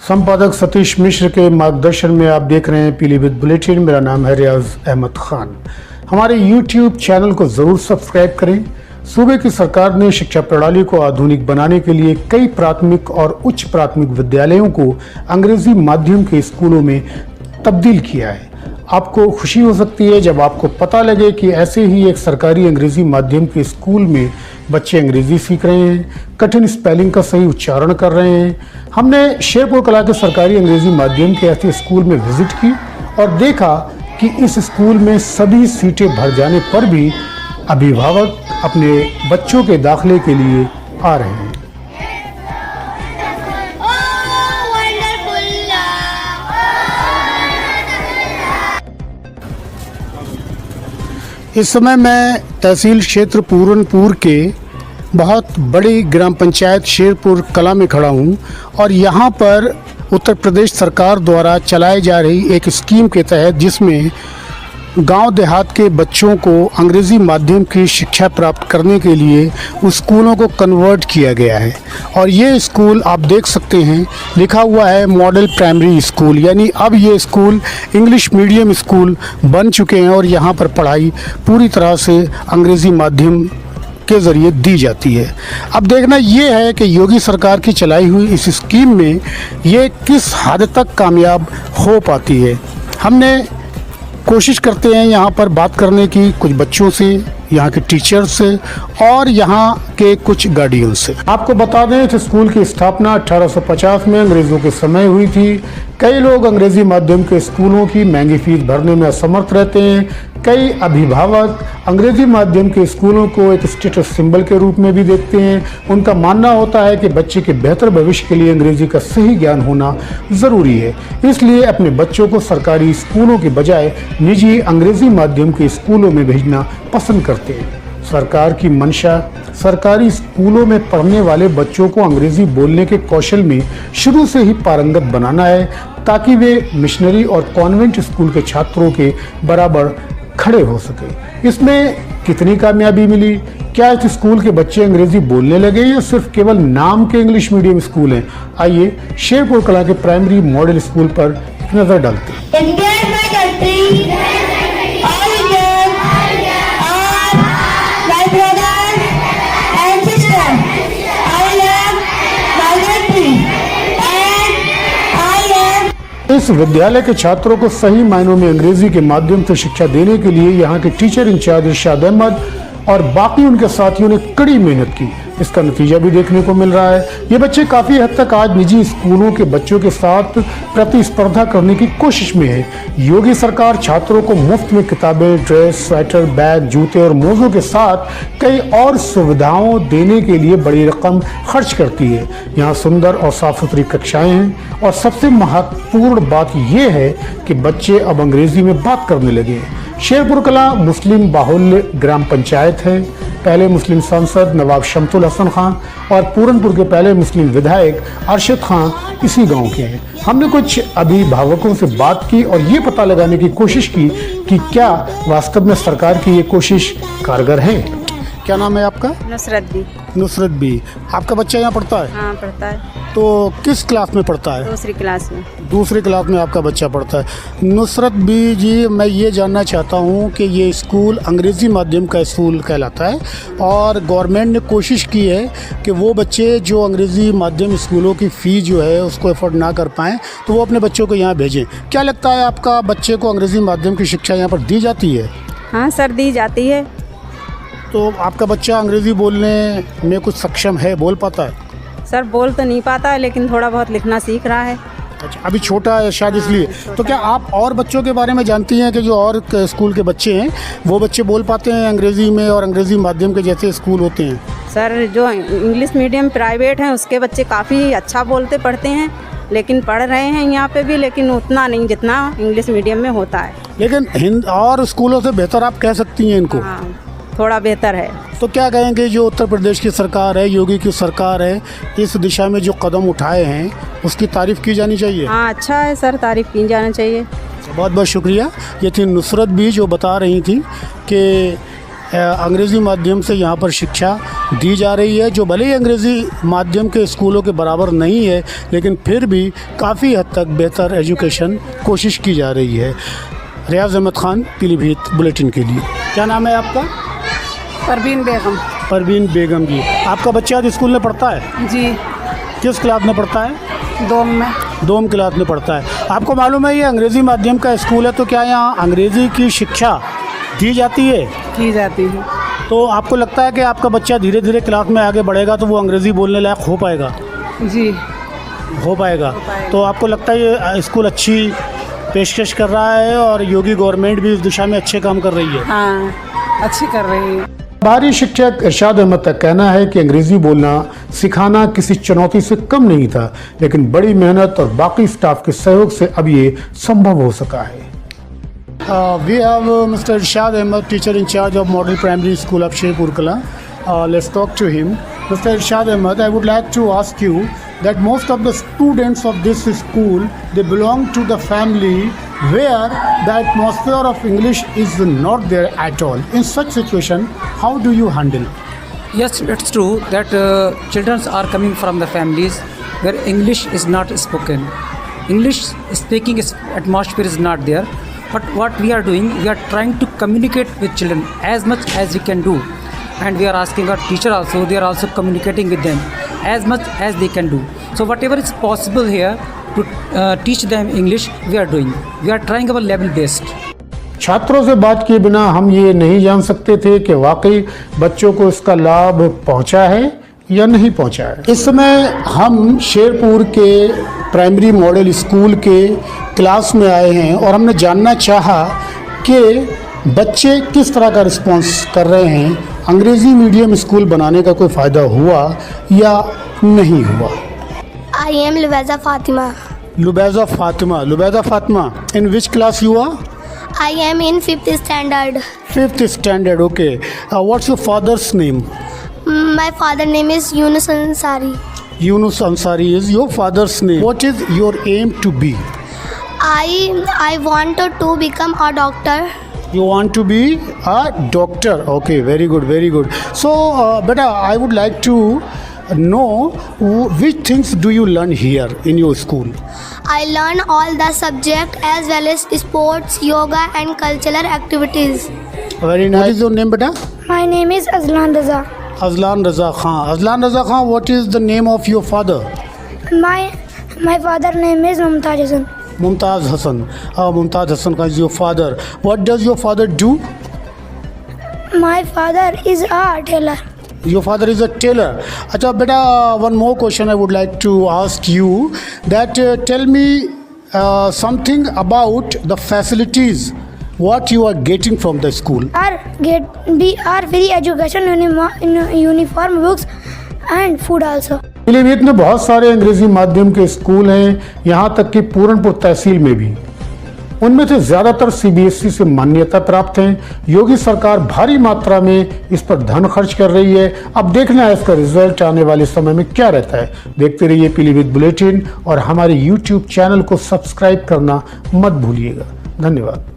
संपादक सतीश मिश्र के मार्गदर्शन में आप देख रहे हैं पीलीभीत बुलेटिन। मेरा नाम है रियाज अहमद खान। हमारे YouTube चैनल को ज़रूर सब्सक्राइब करें। सूबे की सरकार ने शिक्षा प्रणाली को आधुनिक बनाने के लिए कई प्राथमिक और उच्च प्राथमिक विद्यालयों को अंग्रेजी माध्यम के स्कूलों में तब्दील किया है। आपको खुशी हो सकती है जब आपको पता लगे कि ऐसे ही एक सरकारी अंग्रेजी माध्यम के स्कूल में बच्चे अंग्रेजी सीख रहे हैं, कठिन स्पेलिंग का सही उच्चारण कर रहे हैं। हमने शेरपुर कला के सरकारी अंग्रेजी माध्यम के ऐसे स्कूल में विजिट की और देखा कि इस स्कूल में सभी सीटें भर जाने पर भी अभिभावक अपने बच्चों के दाखिले के लिए आ रहे हैं। इस समय मैं तहसील क्षेत्र पूरनपुर के बहुत बड़ी ग्राम पंचायत शेरपुर कला में खड़ा हूँ और यहाँ पर उत्तर प्रदेश सरकार द्वारा चलाई जा रही एक स्कीम के तहत जिसमें गांव देहात के बच्चों को अंग्रेज़ी माध्यम की शिक्षा प्राप्त करने के लिए उस स्कूलों को कन्वर्ट किया गया है। और ये स्कूल आप देख सकते हैं लिखा हुआ है मॉडल प्राइमरी स्कूल, यानी अब ये स्कूल इंग्लिश मीडियम स्कूल बन चुके हैं और यहाँ पर पढ़ाई पूरी तरह से अंग्रेज़ी माध्यम के ज़रिए दी जाती है। अब देखना ये है कि योगी सरकार की चलाई हुई इस स्कीम में ये किस हद तक कामयाब हो पाती है। हमने कोशिश करते हैं यहाँ पर बात करने की कुछ बच्चों से, यहाँ के टीचर्स से और यहाँ के कुछ गार्डियन से। आपको बता दें कि स्कूल की स्थापना 1850 में अंग्रेज़ों के समय हुई थी। कई लोग अंग्रेज़ी माध्यम के स्कूलों की महंगी फीस भरने में असमर्थ रहते हैं। कई अभिभावक अंग्रेज़ी माध्यम के स्कूलों को एक स्टेटस सिंबल के रूप में भी देखते हैं। उनका मानना होता है कि बच्चे के बेहतर भविष्य के लिए अंग्रेज़ी का सही ज्ञान होना ज़रूरी है, इसलिए अपने बच्चों को सरकारी स्कूलों के बजाय निजी अंग्रेज़ी माध्यम के स्कूलों में भेजना पसंद करते हैं। सरकार की मंशा सरकारी स्कूलों में पढ़ने वाले बच्चों को अंग्रेज़ी बोलने के कौशल में शुरू से ही पारंगत बनाना है ताकि वे मिशनरी और कॉन्वेंट स्कूल के छात्रों के बराबर खड़े हो सके। इसमें कितनी कामयाबी मिली? क्या इस स्कूल के बच्चे अंग्रेजी बोलने लगे या सिर्फ केवल नाम के इंग्लिश मीडियम स्कूल हैं? आइए शेरपुर कला के प्राइमरी मॉडल स्कूल पर एक नजर डालते हैं। इस विद्यालय के छात्रों को सही मायनों में अंग्रेजी के माध्यम से शिक्षा देने के लिए यहाँ के टीचर इंचार्ज इरशाद अहमद और बाकी उनके साथियों ने कड़ी मेहनत की। इसका नतीजा भी देखने को मिल रहा है। ये बच्चे काफ़ी हद तक आज निजी स्कूलों के बच्चों के साथ प्रतिस्पर्धा करने की कोशिश में है। योगी सरकार छात्रों को मुफ्त में किताबें, ड्रेस, स्वेटर, बैग, जूते और मोज़ों के साथ कई और सुविधाओं देने के लिए बड़ी रकम खर्च करती है। यहाँ सुंदर और साफ सुथरी कक्षाएँ हैं और सबसे महत्वपूर्ण बात यह है कि बच्चे अब अंग्रेज़ी में बात करने लगे हैं। शेरपुर कला मुस्लिम बाहुल्य ग्राम पंचायत है। पहले मुस्लिम सांसद नवाब शमसुल हसन खान और पूरनपुर के पहले मुस्लिम विधायक अरशद खान इसी गांव के हैं। हमने कुछ अभिभावकों से बात की और ये पता लगाने की कोशिश की कि क्या वास्तव में सरकार की ये कोशिश कारगर है। क्या नाम है आपका? नुसरत बी। नुसरत बी। आपका बच्चा यहाँ पढ़ता है? हाँ, पढ़ता है। तो किस क्लास में पढ़ता है? दूसरी क्लास में। दूसरी क्लास में आपका बच्चा पढ़ता है। नुसरत बी जी, मैं ये जानना चाहता हूँ कि ये स्कूल अंग्रेज़ी माध्यम का स्कूल कहलाता है और गवर्नमेंट ने कोशिश की है कि वो बच्चे जो अंग्रेज़ी माध्यम स्कूलों की फ़ीस जो है उसको अफोर्ड ना कर पाएँ तो वो अपने बच्चों को यहाँ भेजें। क्या लगता है आपका बच्चे को अंग्रेज़ी माध्यम की शिक्षा यहाँ पर दी जाती है? हाँ सर, दी जाती है। तो आपका बच्चा अंग्रेज़ी बोलने में कुछ सक्षम है, बोल पाता है? सर बोल तो नहीं पाता है लेकिन थोड़ा बहुत लिखना सीख रहा है। अच्छा, अभी छोटा है शायद इसलिए। तो क्या आप और बच्चों के बारे में जानती हैं कि जो और स्कूल के बच्चे हैं वो बच्चे बोल पाते हैं अंग्रेज़ी में और अंग्रेज़ी माध्यम के जैसे स्कूल होते हैं? सर जो इंग्लिश मीडियम प्राइवेट हैं उसके बच्चे काफ़ी अच्छा बोलते पढ़ते हैं, लेकिन पढ़ रहे हैं यहाँ पे भी, लेकिन उतना नहीं जितना इंग्लिश मीडियम में होता है। लेकिन और स्कूलों से बेहतर आप कह सकती हैं इनको? हाँ, थोड़ा बेहतर है। तो क्या कहेंगे जो उत्तर प्रदेश की सरकार है, योगी की सरकार है, इस दिशा में जो कदम उठाए हैं उसकी तारीफ़ की जानी चाहिए? हाँ, अच्छा है सर, तारीफ़ की जाना चाहिए। बहुत बहुत शुक्रिया। ये थी नुसरत भी जो बता रही थी कि अंग्रेज़ी माध्यम से यहाँ पर शिक्षा दी जा रही है, जो भले ही अंग्रेज़ी माध्यम के स्कूलों के बराबर नहीं है, लेकिन फिर भी काफ़ी हद तक बेहतर एजुकेशन कोशिश की जा रही है। रियाज अहमद ख़ान, पीलीभीत बुलेटिन के लिए। क्या नाम है आपका? परवीन बेगम। परवीन बेगम जी, आपका बच्चा आज स्कूल में पढ़ता है? जी। किस क्लास में पढ़ता है? दोम क्लास में पढ़ता है। आपको मालूम है ये अंग्रेज़ी माध्यम का स्कूल है, तो क्या यहाँ अंग्रेज़ी की शिक्षा दी जाती है? की जाती है। तो आपको लगता है कि आपका बच्चा धीरे धीरे क्लास में आगे बढ़ेगा तो वो अंग्रेज़ी बोलने लायक हो पाएगा? जी हो पाएगा। तो आपको लगता है ये स्कूल अच्छी पेशकश कर रहा है और योगी गवर्नमेंट भी इस दिशा में अच्छे काम कर रही है? हाँ, अच्छी कर रही है। बाहरी शिक्षक इरशाद अहमद का कहना है कि अंग्रेज़ी बोलना सिखाना किसी चुनौती से कम नहीं था, लेकिन बड़ी मेहनत और बाकी स्टाफ के सहयोग से अब ये संभव हो सका है। We have mister Irshad Ahmad, teacher in charge of model primary school of Sherpur Kala. Let's talk to him. Mr. Irshad Ahmad, I would like to ask you that most of the students of this school, they belong to the family where the atmosphere of English is not there at all. In such situation, how do you handle? Yes, it's true that children are coming from the families where English is not spoken. English speaking atmosphere is not there. But what we are doing, we are trying to communicate with children as much as we can do. And we are asking our teacher also, they are also communicating with them as much as they can do. So whatever is possible here to teach them English, we are doing. We are trying our level best. छात्रों से बात किए बिना हम ये नहीं जान सकते थे कि वाकई बच्चों को इसका लाभ पहुंचा है या नहीं पहुंचा है। इस समय हम शेरपुर के प्राइमरी मॉडल स्कूल के क्लास में आए हैं और हमने जानना चाहा कि बच्चे किस तरह का रिस्पॉन्स कर रहे हैं, अंग्रेज़ी मीडियम स्कूल बनाने का कोई फ़ायदा हुआ या नहीं हुआ। I am Lubeza Fatima. Lubeza Fatima. Lubeza Fatima, in which class you are? I am in 5th standard. 5th standard, okay. What's your father's name? My father name is Yunus Ansari. Yunus Ansari is your father's name. What is your aim to be? I wanted to become a doctor. You want to be a doctor? Okay, very good, very good. So, beta, I would like to know which things do you learn here in your school? I learn all the subject as well as sports, yoga and cultural activities. Very nice. What is your name, beta? My name is Azlan Raza. Azlan Raza Khan. Azlan Raza Khan, what is the name of your father? My father name is Mumtaz Hassan. Mumtaz Hassan. Mumtaz Hassan is your father. What does your father do? My father is a tailor. Your father is a tailor. Acha beta, one more question I would like to ask you. That tell me something about the facilities. What you are getting from the school? We are free education, uniform, books and food also. Pilibhit में बहुत सारे अंग्रेजी माध्यम के school हैं, यहाँ तक कि पूरनपुर तहसील में भी। उनमें से ज़्यादातर सीबीएसई से मान्यता प्राप्त हैं। योगी सरकार भारी मात्रा में इस पर धन खर्च कर रही है। अब देखना है इसका रिजल्ट आने वाले समय में क्या रहता है। देखते रहिए पीलीभीत बुलेटिन और हमारे यूट्यूब चैनल को सब्सक्राइब करना मत भूलिएगा। धन्यवाद।